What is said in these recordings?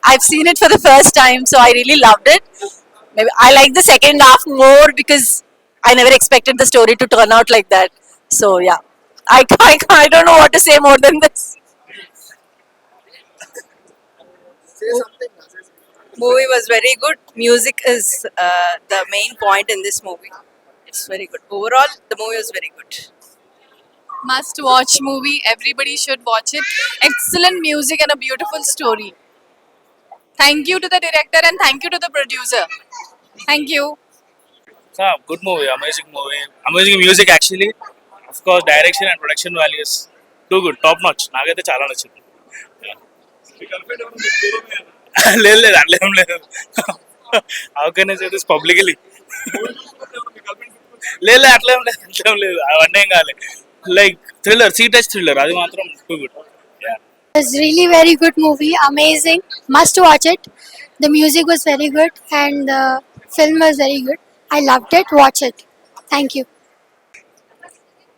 I've seen it for the first time, so I really loved it. Maybe I like the second half more because I never expected the story to turn out like that. So yeah, I don't know what to say more than this. Movie was very good. Music is the main point in this movie. It's very good. Overall, the movie was very good. Must watch movie. Everybody should watch it. Excellent music and a beautiful story. Thank you to the director and thank you to the producer. Thank you. Good movie, amazing music actually. Of course, direction and production values too good, top notch. నాకైతే చాలా నచ్చింది. లేదు లేదు అట్లా ఏం లేదు. How can I say this publicly? లేదు అట్లా ఏం లేదు అవన్నీ ఏం కావాలి. Like thriller, sea touch thriller, అది మాత్రం too good. It's really very good movie, amazing. Must watch it. The music was very good and the film was very good. I loved it. Watch it. Thank you.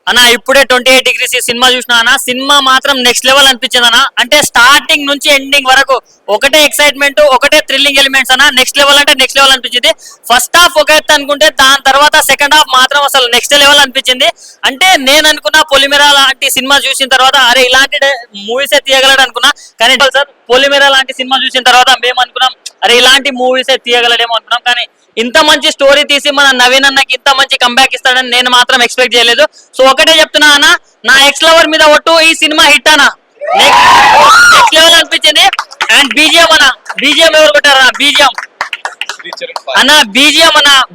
అన్న ఇప్పుడే 28 degrees ఈ cinema చూసినా అన్న, cinema మాత్రం next level అనిపించింది అన్న. అంటే starting నుంచి ఎండింగ్ వరకు ఒకటే ఎక్సైట్మెంట్, ఒకటే థ్రిల్లింగ్ ఎలిమెంట్స్ అన్న. నెక్స్ట్ లెవెల్ అంటే నెక్స్ట్ లెవెల్ అనిపించింది. ఫస్ట్ హాఫ్ ఒక ఎత్తు అనుకుంటే దాని తర్వాత సెకండ్ హాఫ్ మాత్రం అసలు నెక్స్ట్ లెవెల్ అనిపించింది. అంటే నేను అనుకున్న పొలిమేర లాంటి సినిమా చూసిన తర్వాత అరే ఇలాంటి మూవీసే తీయగలడు అనుకున్నా. కానీ సార్ పొలిమేర లాంటి సినిమా చూసిన తర్వాత మేము అనుకున్నాం అరే ఇలాంటి మూవీసే తీయగలడేమో అనుకున్నాం. కానీ ఇంత మంచి స్టోరీ తీసి మన నవీన్ అన్నకి ఇంత మంచి కంబ్యాక్ ఇస్తాడని నేను మాత్రం ఎక్స్పెక్ట్ చేయలేదు. సో ఒకటే చెప్తున్నా అన్న, నా ఎక్స్ లవర్ మీద ఒట్టు, ఈ సినిమా హిట్ అన్న, నెక్స్ట్ లెవెల్ అనిపించింది. అండ్ బీజిఎం అన్న, బీజిఎం ఎవరు కొట్టారు బీజిఎం అన్న,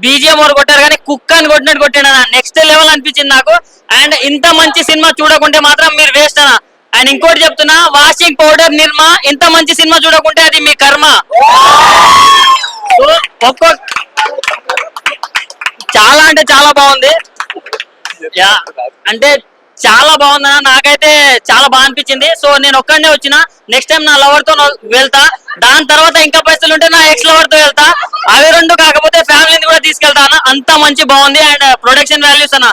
బీజిఎం ఎవరు కొట్టారు కానీ కుక్క అని కొట్టినట్టు కొట్టాడు అన్న. నెక్స్ట్ లెవెల్ అనిపించింది నాకు. అండ్ ఇంత మంచి సినిమా చూడకుంటే మాత్రం మీరు వేస్ట్ అన్న. అండ్ ఇంకోటి చెప్తున్నా, వాషింగ్ పౌడర్ నిర్మా, ఇంత మంచి సినిమా చూడకుంటే అది మీ కర్మ. చాలా అంటే చాలా బాగుంది. అంటే చాలా బాగుందన్న, నాకైతే చాలా బాగా అనిపించింది. సో నేను ఒక్కడనే వచ్చిన, నెక్స్ట్ టైం నా లవర్ తో వెళ్తా, దాని తర్వాత ఇంకా పైసలు ఉంటే నా ఎక్స్ లవర్ తో వెళ్తా. అవి రెండు కాకపోతే ఫ్యామిలీని కూడా తీసుకెళ్తా అన్న. అంత మంచి బాగుంది. అండ్ ప్రొడక్షన్ వాల్యూస్ అన్న,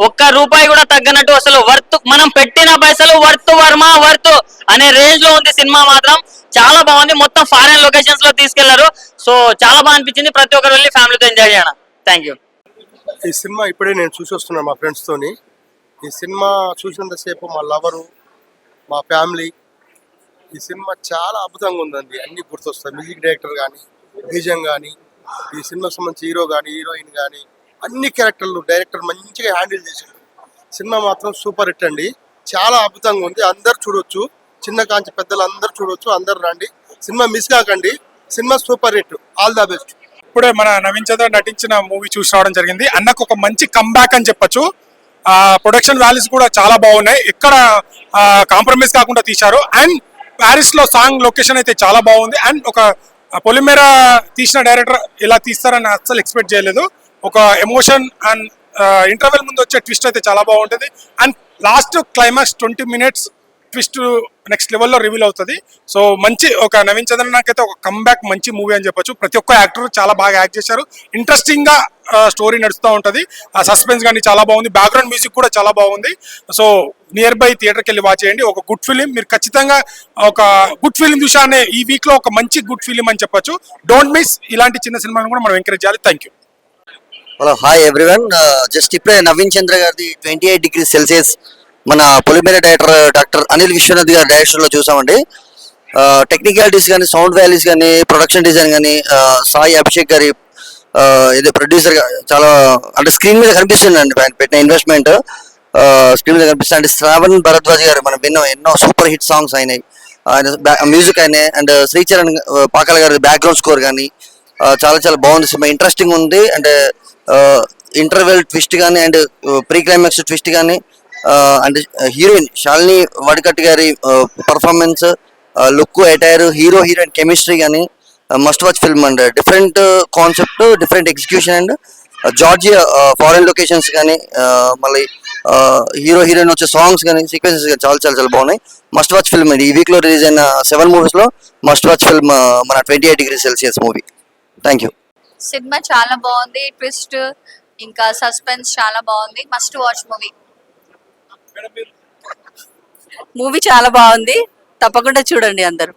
ఒక్క రూపాయి కూడా తగ్గనట్టు, అసలు వర్త్, మనం పెట్టిన పైసలు వర్త్ అనే రేంజ్ లో ఉంది సినిమా. మాత్రం చాలా బాగుంది. మొత్తం ఫారెన్ లొకేషన్స్ లో తీసుకెళ్లారు. సో చాలా బాగా అనిపించింది. ప్రతి ఒక్కరు వెళ్ళి ఫ్యామిలీతో ఎంజాయ్ చేయడం. Thank you. ఈ సినిమా ఇప్పుడే నేను చూసి వస్తున్నాను మా ఫ్రెండ్స్ తోని. ఈ సినిమా చూసినంతసేపు మా లవరు, మా ఫ్యామిలీ, ఈ సినిమా చాలా అద్భుతంగా ఉందండి. అన్ని గుర్తొస్తాయి. మ్యూజిక్ డైరెక్టర్ కానీ, బీజం కానీ, ఈ సినిమాకి సంబంధించి హీరో కానీ, హీరోయిన్ కానీ, అన్ని క్యారెక్టర్లు డైరెక్టర్ మంచిగా హ్యాండిల్ చేశారు. సినిమా మాత్రం సూపర్ హిట్ అండి. చాలా అద్భుతంగా ఉంది. అందరు చూడొచ్చు, చిన్న కాంచి పెద్దలు అందరు చూడొచ్చు. అందరు రండి, సినిమా మిస్ కాకండి. Cinema super hit. All the best. ఇప్పుడే మన నవీన్ చంద్ర నటించిన మూవీ చూసి రావడం జరిగింది. అన్నకు ఒక మంచి కంబ్యాక్ అని చెప్పొచ్చు. ప్రొడక్షన్ వాల్యూస్ కూడా చాలా బాగున్నాయి, ఎక్కడ కాంప్రమైజ్ కాకుండా తీశారు. అండ్ ప్యారిస్ లో సాంగ్ లొకేషన్ అయితే చాలా బాగుంది. అండ్ ఒక పొలిమేర తీసిన డైరెక్టర్ ఇలా తీస్తారని అస్సలు ఎక్స్పెక్ట్ చేయలేదు. ఒక ఎమోషన్ అండ్ ఇంటర్వెల్ ముందు వచ్చే ట్విస్ట్ అయితే చాలా బాగుంటుంది. And last climax 20 minutes twist next లెవెల్లో రివీల్ అవుతుంది. సో మంచి ఒక నవీన్ చంద్రన్ అయితే ఒక కంబ్యాక్ మంచి మూవీ అని చెప్పొచ్చు. ప్రతి ఒక్క యాక్టర్ చాలా బాగా యాక్ట్ చేశారు. ఇంట్రెస్టింగ్ గా స్టోరీ నడుస్తూ ఉంటుంది. ఆ సస్పెన్స్ కానీ చాలా బాగుంది. బ్యాక్గ్రౌండ్ మ్యూజిక్ కూడా చాలా బాగుంది. సో నియర్ బై థియేటర్కి వెళ్ళి వాచ్ చేయండి. ఒక గుడ్ ఫిలిం, మీరు ఖచ్చితంగా ఒక గుడ్ ఫిలిం చూసానే ఈ వీక్ లో ఒక మంచి గుడ్ ఫిలిం అని చెప్పొచ్చు. Don't miss. ఇలాంటి చిన్న సినిమాలను కూడా మనం ఎంకరేజ్ చేయాలి. Thank you. Hello, hi everyone. Just ఇప్పుడే నవీన్ చంద్ర గారిది 28 degrees Celsius మన పొలిమేర డైరెక్టర్ డాక్టర్ అనిల్ విశ్వనాథ్ గారి డైరెక్షన్ లో చూసామండి. టెక్నికాలిటీస్ కానీ, సౌండ్ వాల్యూస్ కానీ, ప్రొడక్షన్ డిజైన్ కానీ, సాయి అభిషేక్ గారి ఇది ప్రొడ్యూసర్ చాలా అంటే స్క్రీన్ మీద కనిపిస్తుంది అండి. పెట్టిన ఇన్వెస్ట్మెంట్ స్క్రీన్ మీద కనిపిస్తుంది. అంటే శ్రావణ్ భరద్వాజ్ గారు మనం ఎన్నో సూపర్ హిట్ సాంగ్స్ అయినాయి, ఆయన మ్యూజిక్ అయినాయి. అండ్ శ్రీచరణ్ పాకాల గారి బ్యాక్గ్రౌండ్ స్కోర్ కానీ చాలా చాలా బాగుంది. సినిమా ఇంట్రెస్టింగ్ ఉంది. అండ్ ఇంటర్వెల్ ట్విస్ట్ కానీ, అండ్ ప్రీ క్లైమాక్స్ ట్విస్ట్ కానీ, అండ్ హీరోయిన్ శాలిని వడకట్ గారి performance, look, attire, hero heroine chemistry కానీ must watch film. And different concept, different execution. And Georgia foreign locations కానీ, మళ్ళీ హీరో హీరోయిన్ వచ్చే songs కానీ, sequences కానీ చాలా చాలా చాలా బాగున్నాయి. మస్ట్ వాచ్ ఫిల్మ్ అండి. ఈ వీక్ లో రిలీజ్ అయిన 7 movies లో మస్ట్ వాచ్ ఫిల్మ్ మన 28 degrees Celsius movie. Thank you. Cinema చాలా బాగుంది, ట్విస్ట్ ఇంకా సస్పెన్స్ చాలా బాగుంది, మస్ట్ వాచ్ మూవీ. మూవీ చాలా బాగుంది, తప్పకుండా చూడండి అందరూ.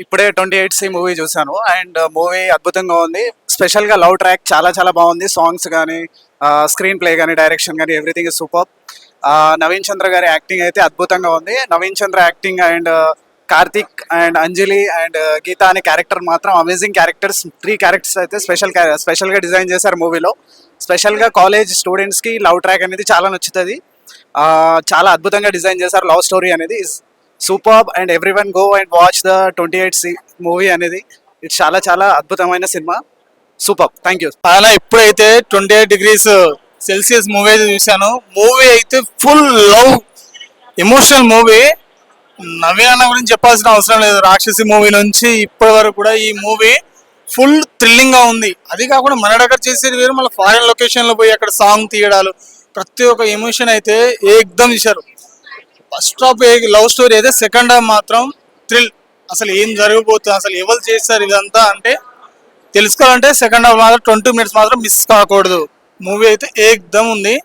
ఇప్పుడే 28 మూవీ చూసాను అండ్ మూవీ అద్భుతంగా ఉంది. స్పెషల్ గా లవ్ ట్రాక్ చాలా చాలా బాగుంది. సాంగ్స్ కానీ స్క్రీన్ ప్లే కానీ డైరెక్షన్ కానీ everything is super. Naveen Chandra గారి యాక్టింగ్ అయితే అద్భుతంగా ఉంది. Naveen Chandra acting and Karthik and Anjali and Geetha అనే క్యారెక్టర్ మాత్రం అమేజింగ్ క్యారెక్టర్స్. 3 క్యారెక్టర్స్ అయితే స్పెషల్ గా డిజైన్ చేశారు మూవీలో. స్పెషల్ గా కాలేజ్ స్టూడెంట్స్ కి లవ్ ట్రాక్ అనేది చాలా నచ్చుతుంది. చాలా అద్భుతంగా డిజైన్ చేశారు. లవ్ స్టోరీ అనేది super and everyone go and watch the 28 movie అనేది. ఇట్స్ చాలా చాలా అద్భుతమైన సినిమా. సూపర్. Thank you. అలా ఇప్పుడైతే 28 degrees సెల్సియస్ మూవీ అయితే చూశాను. మూవీ అయితే full love emotional movie. Naveen అన్న గురించి చెప్పాల్సిన అవసరం లేదు. రాక్షసి మూవీ నుంచి ఇప్పటి వరకు కూడా ఈ మూవీ ఫుల్ థ్రిల్లింగ్ గా ఉంది. అది కాకుండా మన దగ్గర చేసేది వేరు, మళ్ళీ ఫారెన్ లొకేషన్ లో పోయి అక్కడ సాంగ్ తీయడాలు, ప్రతి ఒక్క ఎమోషన్ అయితే ఏకదమ్ తీశారు. ఫస్ట్ హాఫ్ లవ్ స్టోరీ అయితే, సెకండ్ హాఫ్ మాత్రం థ్రిల్. అసలు ఏం జరగబోతుంది, అసలు ఎవరు చేస్తారు ఇదంతా అంటే తెలుసుకోవాలంటే సెకండ్ హాఫ్ మాత్రం 20 minutes మాత్రం మిస్ కాకూడదు. మూవీ అయితే ఏకదమ్ ఉంది.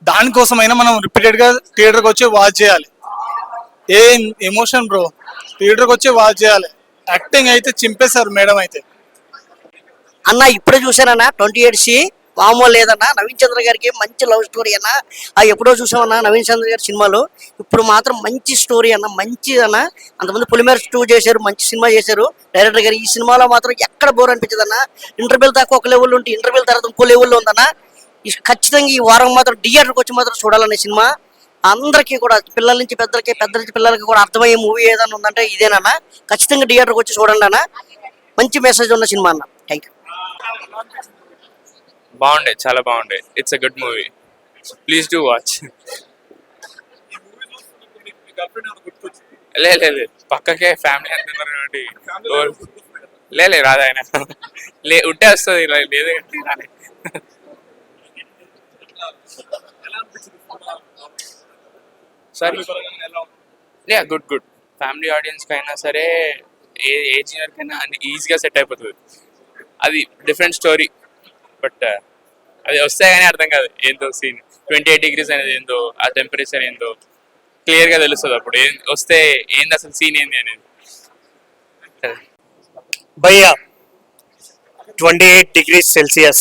దానికోసమైనా మనం రిపీటెడ్ గా థియేటర్కి వచ్చి వాచ్ చేయాలి. ఏ ఎమోషన్ బ్రో, థియేటర్కి వచ్చి వాచ్ చేయాలి. యాక్టింగ్ అయితే చింపేశారు మేడం అయితే. అన్న ఇప్పుడే చూసానన్నా 28 వామో లేదన్నా. నవీన్ చంద్ర గారికి మంచి లవ్ స్టోరీ అన్న. ఎప్పుడో చూసామన్నా నవీన్ చంద్ర గారి సినిమాలో. ఇప్పుడు మాత్రం మంచి స్టోరీ అన్న, మంచి అన్న. అంతమంది పులిమేర 2 చేశారు, మంచి సినిమా చేశారు డైరెక్టర్ గారు. ఈ సినిమాలో మాత్రం ఎక్కడ బోర్ అనిపించదు అన్న. ఇంటర్వెల్ దాకా ఒక లెవెల్ ఉంటే ఇంటర్వెల్ తర్వాత ఇంకో లెవెల్లో ఉందన్న. ఖచ్చితంగా ఈ వారం మాత్రం థియేటర్కి వచ్చి మాత్రం చూడాలనే సినిమా. అందరికీ కూడా పిల్లల నుంచి పెద్దలకి, పెద్దల నుంచి పిల్లలకి కూడా అర్థమయ్యే మూవీ ఏదైనా ఉందంటే ఇదేనన్నా. ఖచ్చితంగా థియేటర్కి వచ్చి చూడండి అన్న. మంచి మెసేజ్ ఉన్న సినిమా అన్న. Thank you. బాగుండే, చాలా బాగుండే. It's a good movie, please do watch. లే పక్కకే ఫ్యామిలీ అంటున్నారు కాబట్టి లే రాదు ఆయన. ఉంటే వస్తుంది, లేదు రాలే. Sorry, good. ఫ్యామిలీ ఆడియన్స్ కైనా సరే, ఏ ఏజ్ కైనా ఈజీగా సెట్ అయిపోతుంది. అది డిఫరెంట్ స్టోరీ, బట్ అది వస్తే కానీ అర్థం కాదు ఏందో సీన్. 28 degrees అనేది ఏందో, ఆ టెంపరేచర్ ఏందో క్లియర్ గా తెలుస్తుంది. అప్పుడు వస్తే ఏంది అసలు సీన్ ఏంది అనేది. భయ్యా 28 degrees Celsius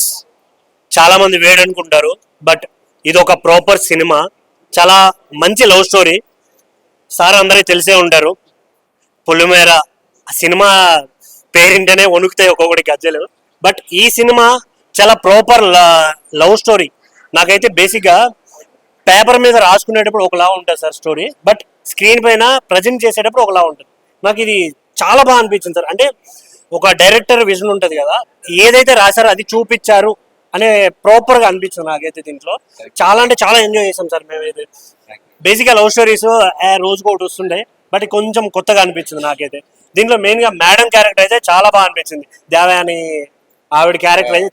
చాలా మంది వేడి అనుకుంటారు, బట్ ఇది ఒక ప్రాపర్ సినిమా. చాలా మంచి లవ్ స్టోరీ. సార్ అందరికీ తెలిసే ఉంటారు, పులిమేర సినిమా పేరింటనే వణుకుతాయి ఒక్కొక్కటి గజ్జలు. బట్ ఈ సినిమా చాలా ప్రాపర్ లవ్ స్టోరీ. నాకైతే బేసిక్గా పేపర్ మీద రాసుకునేటప్పుడు ఒకలా ఉంటుంది సార్ స్టోరీ, బట్ స్క్రీన్ పైన ప్రజెంట్ చేసేటప్పుడు ఒకలా ఉంటుంది. నాకు ఇది చాలా బాగా అనిపించింది సార్. అంటే ఒక డైరెక్టర్ విజన్ ఉంటుంది కదా, ఏదైతే రాశారో అది చూపించారు అనే ప్రాపర్గా అనిపించింది నాకైతే దీంట్లో. చాలా అంటే చాలా ఎంజాయ్ చేసాం సార్ మేమైతే. బేసిక్గా లవ్ స్టోరీస్ రోజుకు ఒకటి వస్తుండే, బట్ కొంచెం కొత్తగా అనిపించింది నాకైతే. దీంట్లో మెయిన్గా మేడం క్యారెక్టర్ అయితే చాలా బాగా అనిపించింది. దేవయాని ఆవిడ క్యారెక్టర్ అయితే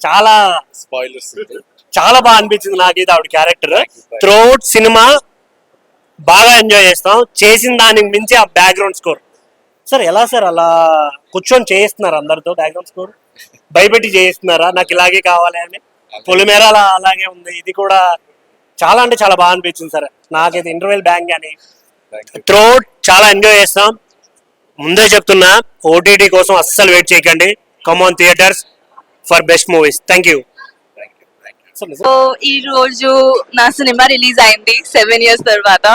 చాలా బాగా అనిపించింది నాకైతే ఆవిడ క్యారెక్టర్. త్రూఅవుట్ సినిమా బాగా ఎంజాయ్ చేస్తాం. చేసిన దానికి మించి ఆ బ్యాక్గ్రౌండ్ స్కోర్ సార్. ఎలా సార్ అలా కూర్చొని చేయిస్తున్నారు అందరితో? బ్యాక్గ్రౌండ్ స్కోర్ భయపెట్టి చేయిస్తున్నారా నాకు ఇలాగే కావాలి అని? పొలిమేర అలాగే ఉంది. ఇది కూడా చాలా అంటే చాలా బాగా అనిపించింది సార్ నాకైతే. ఇంటర్వెల్ బ్యాంక్ కానీ త్రూఅవుట్ చాలా ఎంజాయ్ చేస్తాం. ముందే చెప్తున్నా, ఓటీటీ కోసం అస్సలు వెయిట్ చేయకండి. Come on theatres for best movies. Thank you. So ఈ రోజు నా సినిమా రిలీజ్ అయింది 7 years తర్వాత,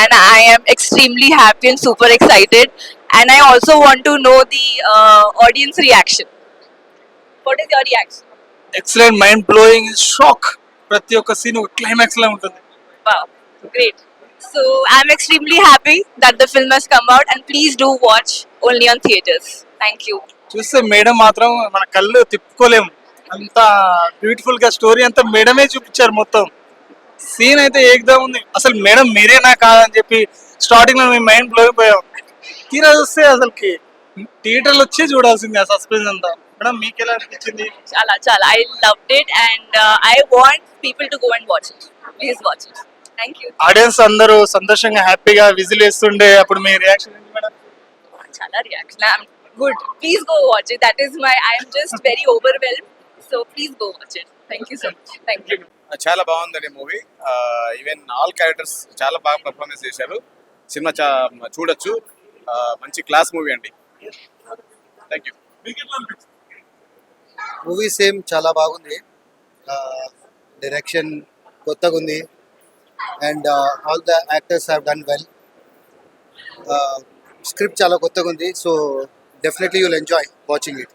and I'm extremely happy and super excited. And I also want to know the audience reaction. What is your reaction? Excellent, mind blowing, shock. ప్రతి ఒక్క scene ఒక climax లా ఉంటుంది. Wow, great. So I'm extremely happy that the film has come out, and please do watch only on theaters. Thank you. చూస్తే madam మాత్రం మన కళ్ళు తిప్పుకోలేము, అంత beautiful గా స్టోరీ అంతా మేడమే చూపించారు. మొత్తం సీన్ అయితే ఏకదమ్ ఉంది. అసలు మేడం మీరేనా కాదని చెప్పి స్టార్టింగ్ లో మేము మైండ్ బ్లో అయిపోయాం. తీరా చూస్తే అసలుకి థియేటర్లో వచ్చి చూడాల్సింది ఆ సస్పెన్స్ అంతా. మేడం మీకు ఎలా అనిపించింది? Chala, I loved it, and I want people to go and watch it. Please watch it. Thank you. Audience అందరూ సంతోషంగా హ్యాపీగా విజిల్ వేస్తుండే, అప్పుడు మీ రియాక్షన్ ఏంటి madam? Chala reaction. good. Please go watch it. That is my. I am just very overwhelmed. So please go watch it. Thank you so much. Thank you. చాలా బాగుందండి movie. Even all characters చాలా బాగా performance చేశారు. Cinema చూడొచ్చు. మంచి class movie అండి. Thank you. Movie same చాలా బాగుంది. డైరెక్షన్ కొత్తగా ఉంది and all the actors have done well. Script చాలా కొత్తగా ఉంది, so definitely you'll enjoy watching it.